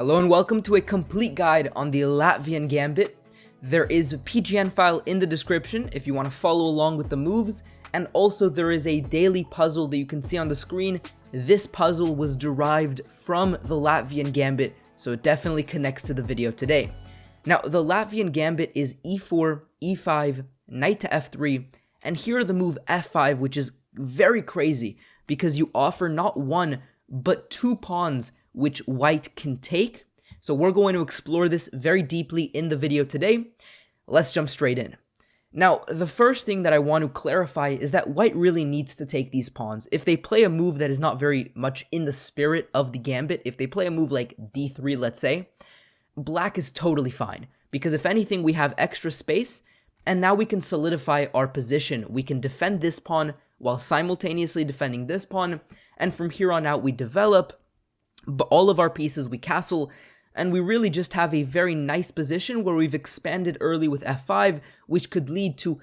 Hello and welcome to a complete guide on the Latvian Gambit. There is a PGN file in the description if you want to follow along with the moves, and also there is a daily puzzle that you can see on the screen. This puzzle was derived from the Latvian Gambit, so it definitely connects to the video today. Now, the Latvian Gambit is e4, e5, knight to f3, and here are the move f5, which is very crazy because you offer not one, but two pawns which white can take. So we're going to explore this very deeply in the video today. Let's jump straight in. Now, the first thing that I want to clarify is that white really needs to take these pawns. If they play a move that is not very much in the spirit of the gambit, if they play a move like d3, let's say, black is totally fine. Because if anything, we have extra space, and now we can solidify our position. We can defend this pawn while simultaneously defending this pawn, and from here on out we develop but all of our pieces, we castle, and we really just have a very nice position where we've expanded early with f5, which could lead to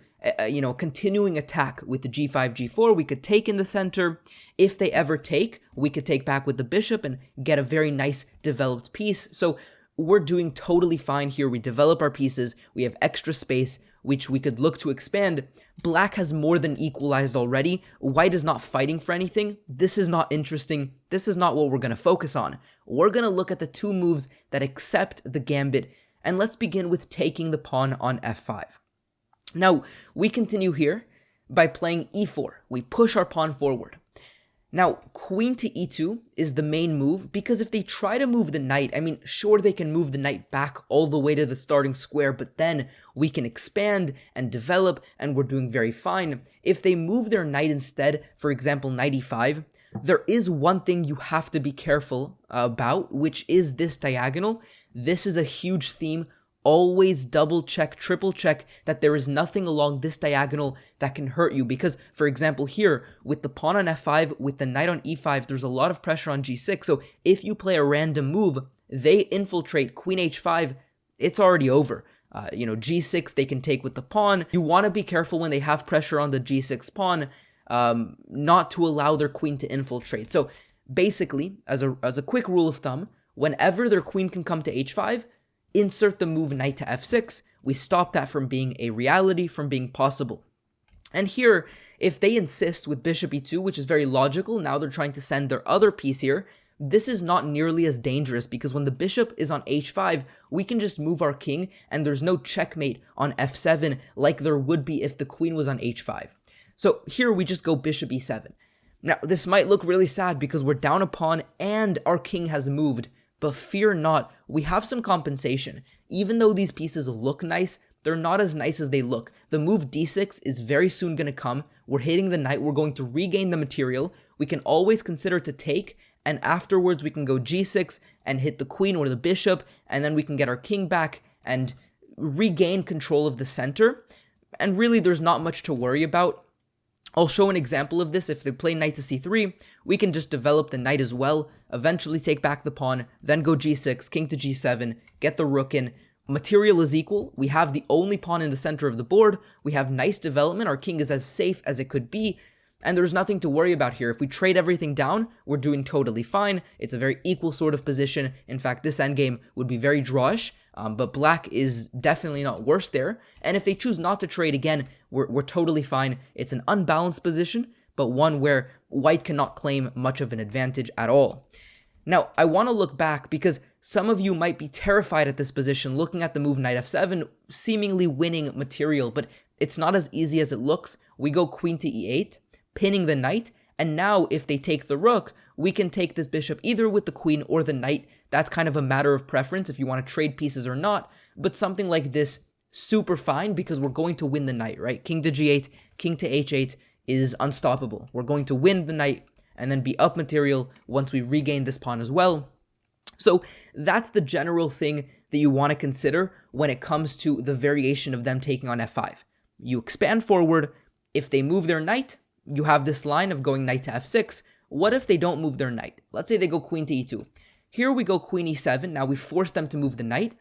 continuing attack with the g5, g4. We could take in the center. If they ever take, we could take back with the bishop and get a very nice developed piece. So we're doing totally fine here. We develop our pieces. We have extra space, which we could look to expand. Black has more than equalized already. White is not fighting for anything. This is not interesting. This is not what we're going to focus on. We're going to look at the two moves that accept the gambit, and let's begin with taking the pawn on f5. Now, we continue here by playing e4. We push our pawn forward. Now, queen to e2 is the main move, because if they try to move the knight, sure, they can move the knight back all the way to the starting square, but then we can expand and develop, and we're doing very fine. If they move their knight instead, for example, knight e5, there is one thing you have to be careful about, which is this diagonal. This is a huge theme. Always double check, triple check that there is nothing along this diagonal that can hurt you. Because, for example, here, with the pawn on f5, with the knight on e5, there's a lot of pressure on g6. So if you play a random move, they infiltrate queen h5, it's already over. G6 they can take with the pawn. You want to be careful when they have pressure on the g6 pawn, not to allow their queen to infiltrate. So basically, as a quick rule of thumb, whenever their queen can come to h5, insert the move knight to f6. We stop that from being a reality, from being possible. And here, if they insist with bishop e2, which is very logical, now they're trying to send their other piece here, this is not nearly as dangerous because when the bishop is on h5, we can just move our king and there's no checkmate on f7 like there would be if the queen was on h5. So here we just go bishop e7. Now, this might look really sad because we're down a pawn and our king has moved. But fear not, we have some compensation. Even though these pieces look nice, they're not as nice as they look. The move d6 is very soon going to come. We're hitting the knight. We're going to regain the material. We can always consider to take, and afterwards we can go g6 and hit the queen or the bishop, and then we can get our king back and regain control of the center. And really, there's not much to worry about. I'll show an example of this. If they play knight to c3, we can just develop the knight as well, eventually take back the pawn, then go g6, king to g7, get the rook in. Material is equal. We have the only pawn in the center of the board. We have nice development. Our king is as safe as it could be, and there's nothing to worry about here. If we trade everything down, we're doing totally fine. It's a very equal sort of position. In fact, this endgame would be very drawish, but black is definitely not worse there. And if they choose not to trade again, we're totally fine. It's an unbalanced position, but one where white cannot claim much of an advantage at all. Now, I want to look back because some of you might be terrified at this position, looking at the move knight f7, seemingly winning material, but it's not as easy as it looks. We go queen to e8, pinning the knight, and now if they take the rook, we can take this bishop either with the queen or the knight. That's kind of a matter of preference if you want to trade pieces or not, but something like this, super fine because we're going to win the knight, right? King to g8, king to h8 is unstoppable. We're going to win the knight and then be up material once we regain this pawn as well. So that's the general thing that you want to consider when it comes to the variation of them taking on f5. You expand forward. If they move their knight, you have this line of going knight to f6. What if they don't move their knight? Let's say they go queen to e2. Here we go queen e7. Now we force them to move the knight.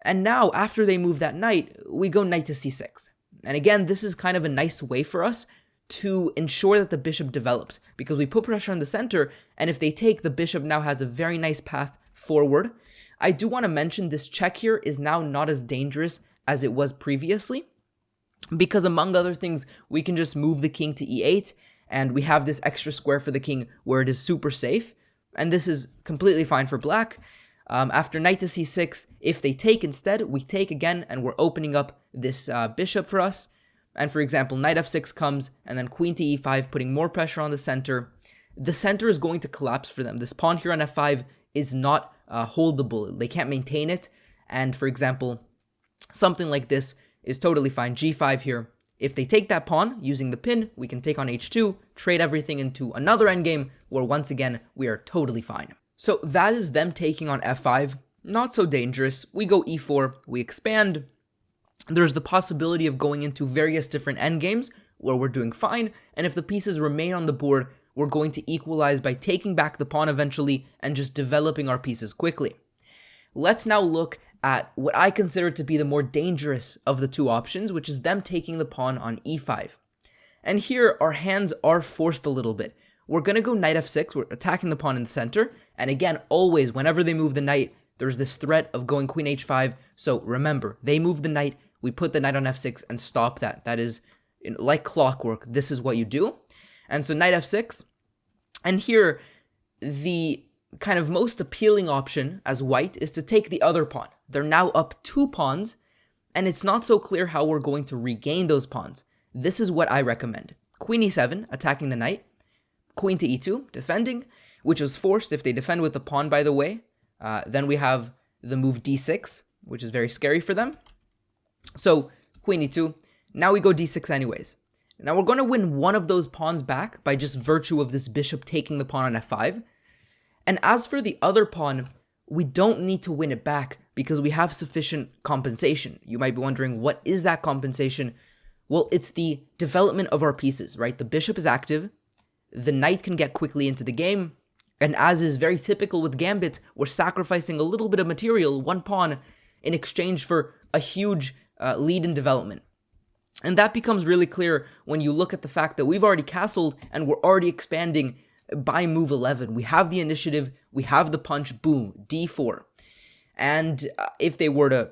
And now, after they move that knight, we go knight to c6. And again, this is kind of a nice way for us to ensure that the bishop develops, because we put pressure on the center, and if they take, the bishop now has a very nice path forward. I do want to mention this check here is now not as dangerous as it was previously, because among other things, we can just move the king to e8, and we have this extra square for the king where it is super safe, and this is completely fine for black. After knight to c6, if they take instead, we take again, and we're opening up this bishop for us. And for example, knight f6 comes, and then queen to e5, putting more pressure on the center. The center is going to collapse for them. This pawn here on f5 is not holdable. They can't maintain it. And for example, something like this is totally fine. g5 here. If they take that pawn using the pin, we can take on h2, trade everything into another endgame where once again, we are totally fine. So that is them taking on f5. Not so dangerous. We go e4, we expand. There's the possibility of going into various different endgames where we're doing fine, and if the pieces remain on the board, we're going to equalize by taking back the pawn eventually and just developing our pieces quickly. Let's now look at what I consider to be the more dangerous of the two options, which is them taking the pawn on e5. And here, our hands are forced a little bit. We're going to go knight f6, we're attacking the pawn in the center, and again, always, whenever they move the knight, there's this threat of going queen h5, so remember, they move the knight, we put the knight on f6 and stop that. That is, like clockwork, this is what you do. And so knight f6, and here, the kind of most appealing option as white is to take the other pawn. They're now up 2 pawns, and it's not so clear how we're going to regain those pawns. This is what I recommend. Queen e7, attacking the knight. Queen to e2, defending, which is forced if they defend with the pawn, by the way. Then we have the move d6, which is very scary for them. So, queen e2, now we go d6 anyways. Now we're going to win one of those pawns back by just virtue of this bishop taking the pawn on f5. And as for the other pawn, we don't need to win it back because we have sufficient compensation. You might be wondering, what is that compensation? Well, it's the development of our pieces, right? The bishop is active, the knight can get quickly into the game, and as is very typical with Gambit, we're sacrificing a little bit of material, 1 pawn, in exchange for a huge lead in development. And that becomes really clear when you look at the fact that we've already castled and we're already expanding by move 11. We have the initiative, we have the punch, boom, d4. And if they were to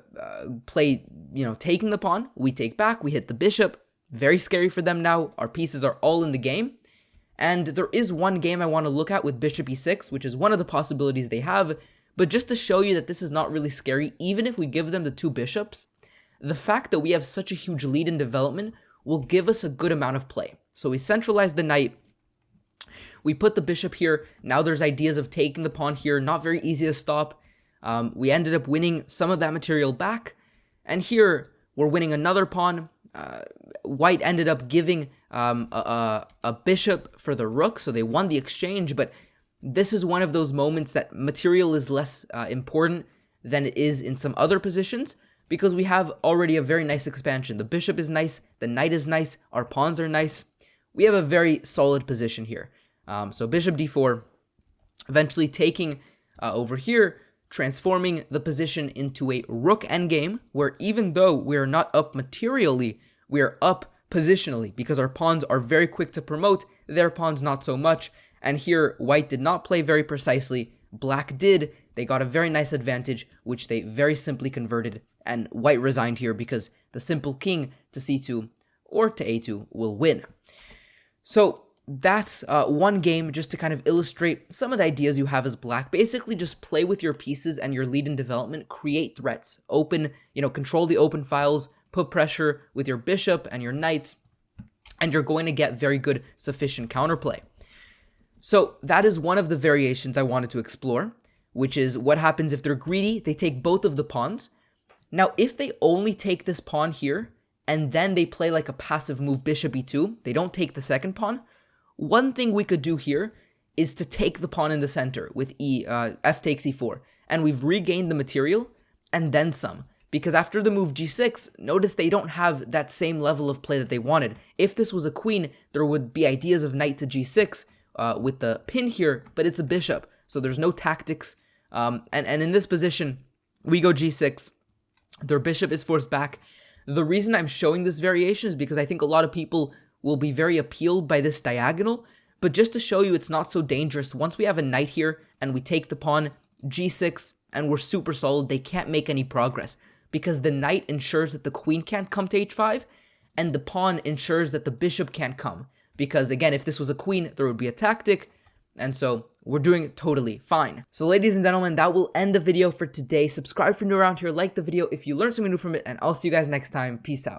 play, taking the pawn, we take back, we hit the bishop. Very scary for them now. Our pieces are all in the game. And there is one game I want to look at with bishop e6, which is one of the possibilities they have. But just to show you that this is not really scary, even if we give them the 2 bishops, the fact that we have such a huge lead in development will give us a good amount of play. So we centralize the knight, we put the bishop here, now there's ideas of taking the pawn here, not very easy to stop. We ended up winning some of that material back, and here we're winning another pawn. White ended up giving a bishop for the rook, so they won the exchange, but this is one of those moments that material is less important than it is in some other positions, because we have already a very nice expansion. The bishop is nice, the knight is nice, our pawns are nice. We have a very solid position here. So bishop d4, eventually taking over here, transforming the position into a rook endgame, where even though we are not up materially, we are up positionally, because our pawns are very quick to promote, their pawns not so much. And here, white did not play very precisely, black did. They got a very nice advantage, which they very simply converted, and white resigned here because the simple king to c2 or to a2 will win. So that's one game just to kind of illustrate some of the ideas you have as black. Basically, just play with your pieces and your lead in development, create threats, open, control the open files, put pressure with your bishop and your knights, and you're going to get very good, sufficient counterplay. So that is one of the variations I wanted to explore, which is what happens if they're greedy, they take both of the pawns. Now, if they only take this pawn here, and then they play like a passive move bishop e2, they don't take the second pawn, one thing we could do here is to take the pawn in the center with f takes e4, and we've regained the material, and then some. Because after the move g6, notice they don't have that same level of play that they wanted. If this was a queen, there would be ideas of knight to g6 with the pin here, but it's a bishop, so there's no tactics. And in this position, we go g6, their bishop is forced back. The reason I'm showing this variation is because I think a lot of people will be very appealed by this diagonal, but just to show you it's not so dangerous, once we have a knight here and we take the pawn, g6, and we're super solid, they can't make any progress because the knight ensures that the queen can't come to h5, and the pawn ensures that the bishop can't come. Because again, if this was a queen, there would be a tactic, and so we're doing it totally fine. So ladies and gentlemen, that will end the video for today. Subscribe if you're new around here, like the video if you learned something new from it, and I'll see you guys next time. Peace out.